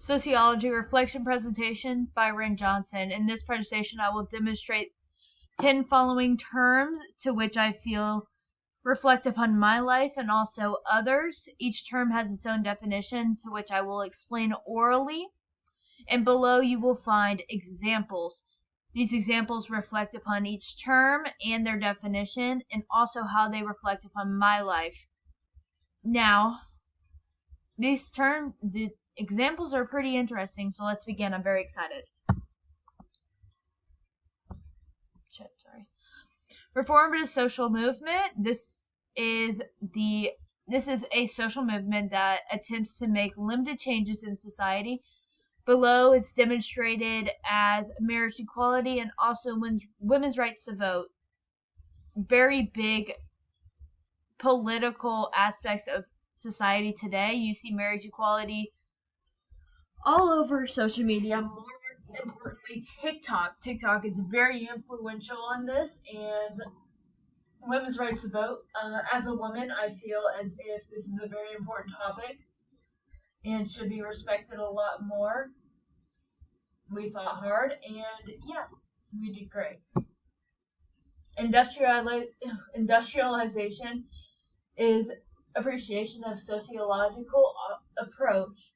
Sociology Reflection Presentation by Ren Johnson. In this presentation, I will demonstrate 10 following terms to which I feel reflect upon my life and also others. Each term has its own definition to which I will explain orally. And below you will find examples. These examples reflect upon each term and their definition and also how they reflect upon my life. Now, the examples are pretty interesting, so let's begin. I'm very excited. Reformative social movement. This is a social movement that attempts to make limited changes in society. Below, it's demonstrated as marriage equality and also women's rights to vote. Very big political aspects of society today. You see marriage equality all over social media. More importantly, TikTok. TikTok is very influential on this, and women's rights to vote. As a woman, I feel as if this is a very important topic and should be respected a lot more. We fought hard, and yeah, we did great. Industrialization is appreciation of sociological approach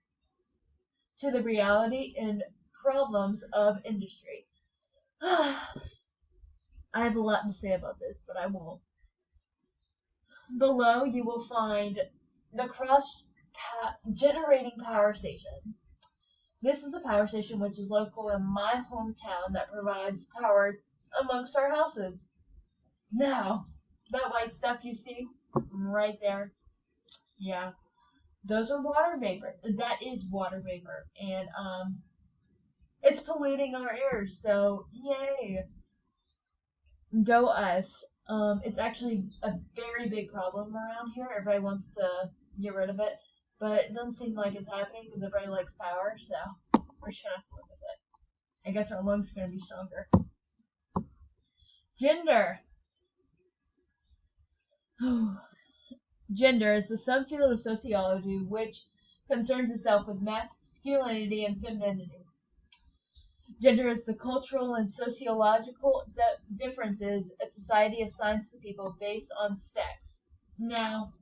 to the reality and problems of industry. I have a lot to say about this, but I won't. Below, you will find the cross-generating power station. This is a power station which is local in my hometown that provides power amongst our houses. Now, that white stuff you see right there, yeah, those are water vapor. That is water vapor, and it's polluting our air. So yay, go us. It's actually a very big problem around here. Everybody wants to get rid of it, but it doesn't seem like it's happening because everybody likes power. So we're just gonna have to live with it. I guess our lungs are gonna be stronger. Gender. Gender is the subfield of sociology which concerns itself with masculinity and femininity. Gender is the cultural and sociological differences a society assigns to people based on sex. Now,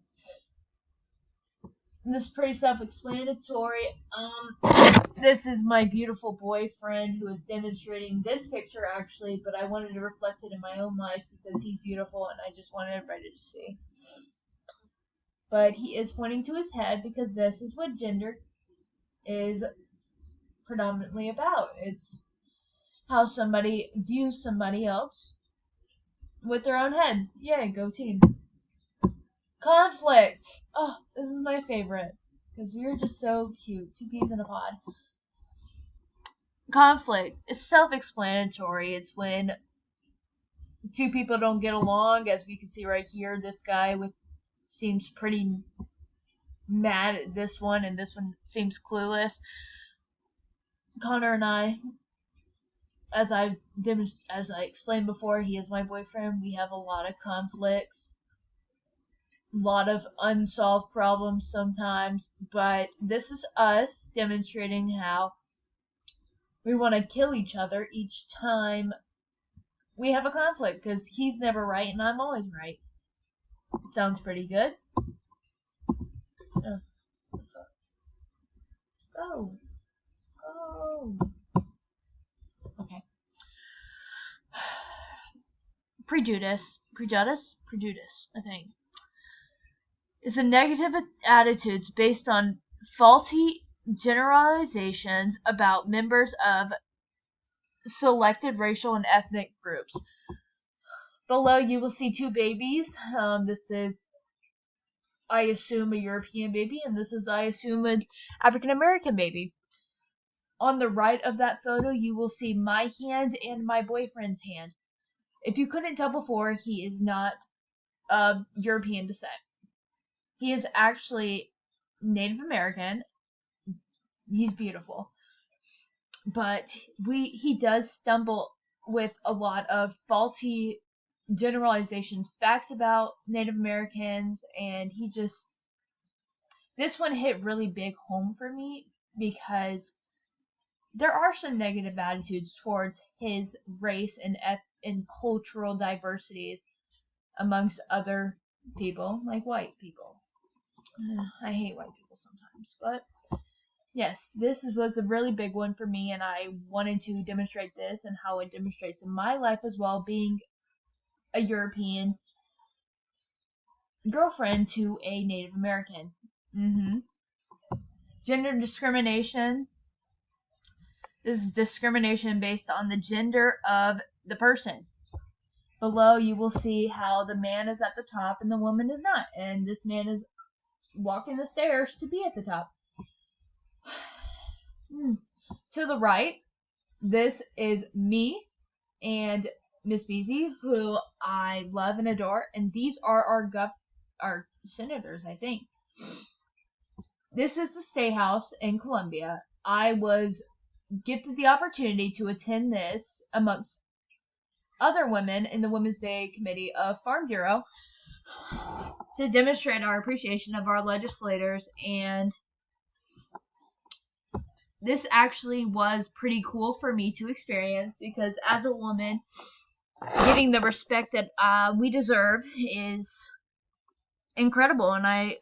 this is pretty self-explanatory. This is my beautiful boyfriend who is demonstrating this picture actually, but I wanted to reflect it in my own life because he's beautiful and I just wanted everybody to see. But he is pointing to his head because this is what gender is predominantly about. It's how somebody views somebody else with their own head. Yay, go team. Conflict. Oh, this is my favorite because you're just so cute. Two peas in a pod. Conflict is self-explanatory. It's when two people don't get along, as we can see right here. This guy seems pretty mad at this one, and this one seems clueless. Connor and I, as I explained before, he is my boyfriend. We have a lot of conflicts, a lot of unsolved problems sometimes, but this is us demonstrating how we want to kill each other each time we have a conflict because he's never right and I'm always right. Sounds pretty good. Go. Okay. Prejudice, I think. It's a negative attitudes based on faulty generalizations about members of selected racial and ethnic groups. Below you will see two babies. This is, I assume, a European baby, and this is, I assume, an African American baby. On the right of that photo, you will see my hand and my boyfriend's hand. If you couldn't tell before, he is not of European descent. He is actually Native American. He's beautiful. But he does stumble with a lot of faulty generalizations, facts about Native Americans, and this one hit really big home for me because there are some negative attitudes towards his race and cultural diversities amongst other people, like white people. I hate white people sometimes, but yes, this was a really big one for me, and I wanted to demonstrate this and how it demonstrates in my life as well, being a European girlfriend to a Native American. Gender discrimination. This is discrimination based on the gender of the person. Below, you will see how the man is at the top and the woman is not, and this man is walking the stairs to be at the top. To the right, this is me and Miss Beasy, who I love and adore, and these are our senators, I think. This is the State House in Columbia. I was gifted the opportunity to attend this amongst other women in the Women's Day Committee of Farm Bureau to demonstrate our appreciation of our legislators, and this actually was pretty cool for me to experience because as a woman, getting the respect that we deserve is incredible, and I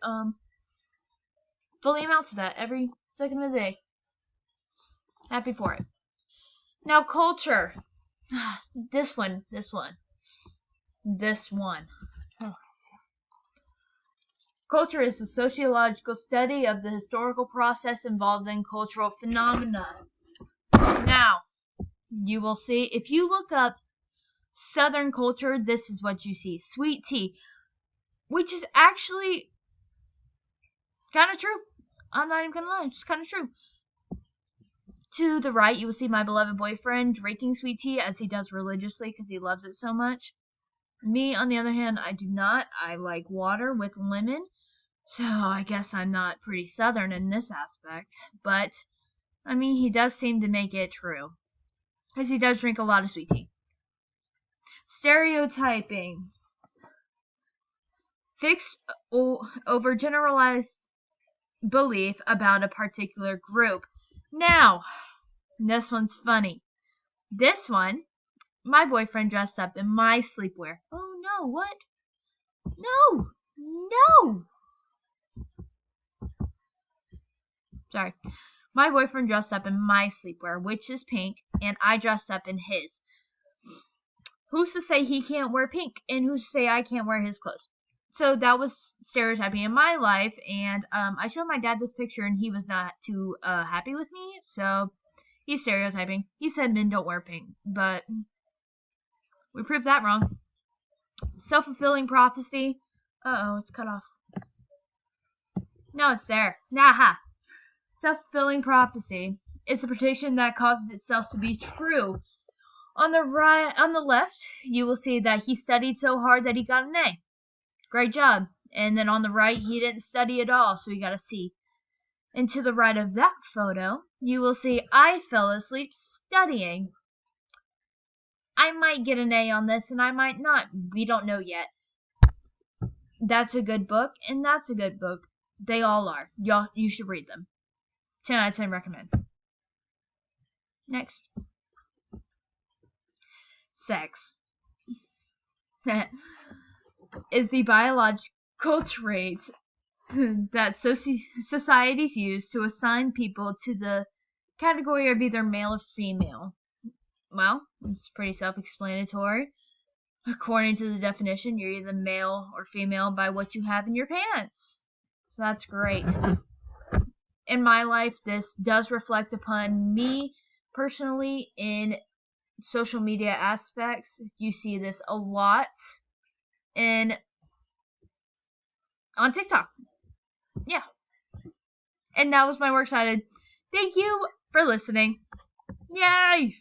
fully amount to that every second of the day. Happy for it. Now, culture. This one. Culture is the sociological study of the historical process involved in cultural phenomena. Now, you will see, if you look up Southern culture, this is what you see. Sweet tea, which is actually kind of true. I'm not even going to lie, it's kind of true. To the right, you will see my beloved boyfriend drinking sweet tea as he does religiously because he loves it so much. Me, on the other hand, I do not. I like water with lemon. So I guess I'm not pretty Southern in this aspect. But, I mean, he does seem to make it true. Because he does drink a lot of sweet tea. Stereotyping. Fixed over generalized belief about a particular group. Now, this one's funny. This one, my boyfriend dressed up in my sleepwear. Oh no, what? No! Sorry. My boyfriend dressed up in my sleepwear, which is pink, and I dressed up in his. Who's to say he can't wear pink, and who's to say I can't wear his clothes? So that was stereotyping in my life, and I showed my dad this picture, and he was not too happy with me, so he's stereotyping. He said men don't wear pink, but we proved that wrong. Self-fulfilling prophecy. It's cut off. No, it's there. Naha. Self-fulfilling prophecy is a prediction that causes itself to be true. On the left, you will see that he studied so hard that he got an A. Great job. And then on the right, he didn't study at all, so he got a C. And to the right of that photo, you will see I fell asleep studying. I might get an A on this, and I might not. We don't know yet. That's a good book, and that's a good book. They all are. You should read them. 10 out of 10 recommend. Next. Sex. Is the biological trait that societies use to assign people to the category of either male or female. Well, it's pretty self-explanatory. According to the definition, you're either male or female by what you have in your pants. So that's great. In my life, this does reflect upon me personally in social media aspects. You see this a lot on TikTok. Yeah. And that was my works cited. Thank you for listening. Yay!